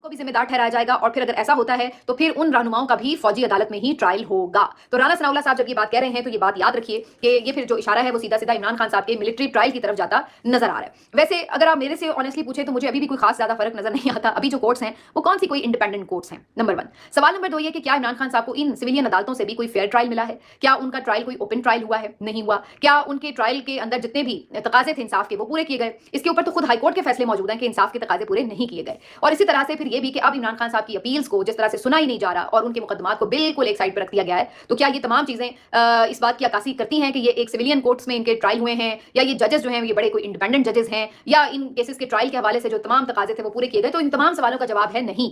को भी जिम्मेदार ठहराया जाएगा और फिर अगर ऐसा होता है तो फिर उन रहनुमाओं का भी फौजी अदालत में ही ट्रायल होगा। तो राना सनाउल्लाह साहब जब ये बात कह रहे हैं तो ये बात याद रखिए कि ये फिर जो इशारा है वो सीधा सीधा इमरान खान साहब के मिलिट्री ट्रायल की तरफ जाता नजर आ रहा है। वैसे अगर आप मेरे से ऑनेस्टली पूछे तो मुझे अभी भी कोई खास ज्यादा फर्क नजर नहीं आता। अभी जो कोर्ट्स हैं वो कौन सी कोई इंडिपेंडेंट कोर्ट्स हैं, नंबर 1। सवाल नंबर 2 ये कि क्या इमरान खान साहब को इन सिविलियन अदालतों से भी कोई फेयर ट्रायल मिला है? क्या उनका ट्रायल कोई ओपन ट्रायल हुआ है? नहीं हुआ। क्या उनके ट्रायल के अंदर जितने भी तकाजे थे इंसाफ के वो पूरे किए गए? इसके ऊपर तो खुद हाईकोर्ट के फैसले मौजूद हैं कि इंसाफ के तकाजे पूरे नहीं किए गए। और इसी तरह से फिर ये भी कि अब इमरान खान साहब की अपील्स को जिस तरह से सुना ही नहीं जा रहा और उनके मुकदमात को बिल्कुल एक साइड पर रख दिया गया है, तो क्या ये तमाम चीजें इस बात की अक्कासी करती हैं कि ये एक सिविलियन कोर्ट्स में इनके ट्रायल हुए हैं, या ये जजेस जो हैं ये बड़े कोई इंडिपेंडेंट जजेस हैं, या इन केसेस के ट्रायल के हवाले से जो तमाम तकाजे थे वो पूरे किए गए? तो इन तमाम सवालों का जवाब है नहीं।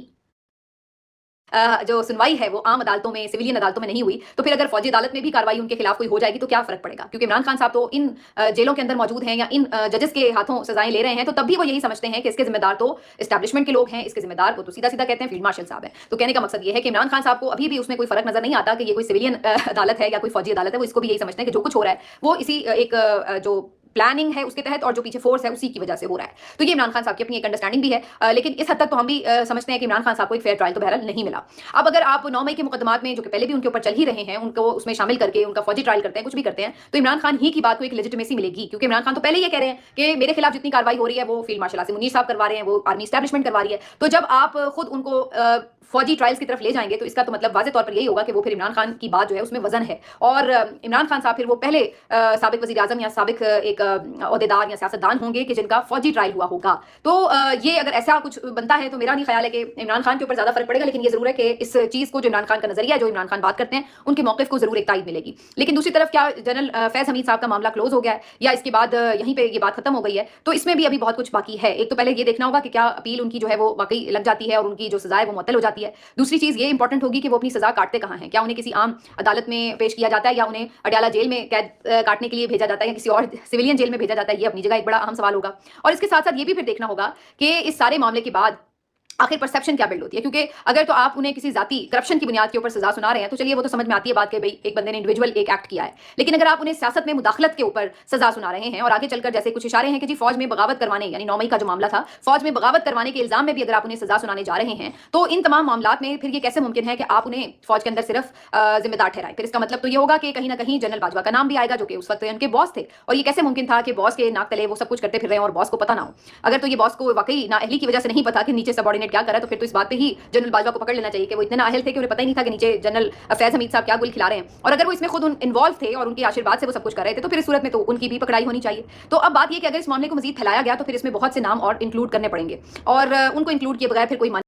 जो सुनवाई है वो आम अदालतों में, सिविलियन अदालतों में नहीं हुई, तो फिर अगर फौजी अदालत में भी कार्रवाई उनके खिलाफ कोई हो जाएगी तो क्या फर्क पड़ेगा? क्योंकि इमरान खान साहब तो इन जेलों के अंदर मौजूद हैं या इन जजेस के हाथों सजाएं ले रहे हैं, तो तब भी वो यही समझते हैं कि इसके जिम्मेदार तो एस्टैब्लिशमेंट के लोग हैं, इसके जिम्मेदार को तो सीधा सीधा कहते हैं फील्ड मार्शल साहब है। तो कहने का मकसद ये है कि इमरान खान साहब को अभी भी उसमें कोई फर्क नजर नहीं आता कि ये कोई सिविलियन अदालत है या कोई फौजी अदालत है। वो इसको भी यही समझते हैं कि जो कुछ हो रहा है वो इसी एक जो प्लानिंग है उसके तहत और जो पीछे फोर्स है उसी की वजह से हो रहा है। तो ये इमरान खान साहब की अपनी एक अंडरस्टैंडिंग भी है, लेकिन इस हद तक तो हम भी समझते हैं कि इमरान खान साहब को एक फेयर ट्रायल तो बहरहाल नहीं मिला। अब अगर आप 9 मई के मुकदमात में जो कि पहले भी उनके ऊपर चल ही रहे हैं उनको उसमें शामिल करके उनका फौजी ट्रायल करते हैं, कुछ भी करते हैं, तो इमरान खान ही की बात को एक लेजिटिमेसी मिलेगी। क्योंकि इमरान खान तो पहले ये कह रहे हैं कि मेरे खिलाफ जितनी कार्रवाई हो रही है वो फील्ड मार्शल आसिम मुनीर साहब करवा रहे हैं, वो आर्मी एस्टैब्लिशमेंट करवा रही है। तो जब आप खुद उनको फौजी ट्रायल्स की तरफ ले जाएंगे तो इसका तो मतलब वाज़ेह तौर पर यही होगा कि वो फिर इमरान खान की बात जो है उसमें वजन है। और इमरान खान साहब फिर वो पहले साबिक वज़ीर आज़म या साबिक एक ओहदेदार या सियासतदान होंगे कि जिनका फौजी ट्रायल हुआ होगा। तो ये अगर ऐसा कुछ बनता है तो मेरा नहीं ख्याल है कि इमरान खान के ऊपर ज़्यादा फर्क पड़ेगा। लेकिन ये ज़रूर है कि इस चीज़ को जो इमरान खान का नजरिया है, जो इमरान खान बात करते हैं, उनके मौक़िफ़ को ज़रूर एक तायद मिलेगी। लेकिन दूसरी तरफ क्या जनरल फैज़ हमीद साहब का मामला क्लोज हो गया है या इसके बाद यहीं पर ये बात खत्म हो गई है? तो इसमें भी अभी बहुत कुछ बाकी है। एक तो पहले ये देखना होगा कि क्या अपील उनकी जो है वो वाकई लग जाती है और उनकी जो सज़ा है वो मुअत्तल हो जाती है। दूसरी चीज़ ये इंपॉर्टेंट होगी कि वो अपनी सजा काटते कहाँ हैं? क्या उन्हें किसी आम अदालत में पेश किया जाता है या उन्हें अडयाला जेल में कैद काटने के लिए भेजा जाता है या किसी और सिविलियन जेल में भेजा जाता है? ये अपनी जगह एक बड़ा अहम सवाल होगा। और इसके साथ साथ ये भी फिर देखना होगा कि इस सारे मामले के बाद आखिर परसेप्शन क्या बिल्ड होती है। क्योंकि अगर तो आप उन्हें किसी जाती करप्शन की बुनियाद के ऊपर सजा सुना रहे हैं तो चलिए वो तो समझ में आती है बात कि भाई एक बंदे ने इंडिविजुअल एक एक्ट किया है। लेकिन अगर आप उन्हें सियासत में मुदाखलत के ऊपर सजा सुना रहे हैं और आगे चलकर जैसे कुछ इशारे हैं कि जी फौज में बगावत करवाने, यानी 9 मई का जो मामला था, फौज में बगावत करवाने के इल्जाम में भी अगर आप उन्हें सजा सुनाने जा रहे हैं तो इन तमाम मामलात में फिर ये कैसे मुमकिन है कि आप उन्हें फौज के अंदर सिर्फ जिम्मेदार ठहराएं? फिर इसका मतलब तो ये होगा कि कहीं ना कहीं जनरल बाजवा का नाम भी आएगा जो कि उस वक्त उनके बॉस थे। और ये कैसे मुमकिन था कि बॉस के नाक तले वो सब कुछ करते फिर रहे हैं और बॉस को पता ना हो? अगर तो ये बॉस को वाकई नाअहली की वजह से नहीं पता कि नीचे सबऑर्डिनेट क्या कर रहा है तो फिर तो इस बात पे ही जनरल बाजवा को पकड़ लेना चाहिए कि वो इतने नाअहल थे कि उन्हें पता ही नहीं था कि नीचे जनरल फैज हमीद साहब क्या गुल खिला रहे हैं। और अगर वो इसमें खुद इन्वॉल्व थे और उनके आशीर्वाद से वो सब कुछ कर रहे थे तो फिर इस सूरत में तो उनकी भी पकड़ाई होनी चाहिए। तो अब बात यह कि अगर इस मामले को मजीद फैलाया गया तो फिर इसमें बहुत से नाम और इंक्लूड करने पड़ेंगे और उनको इंक्लूड किए बगैर फिर कोई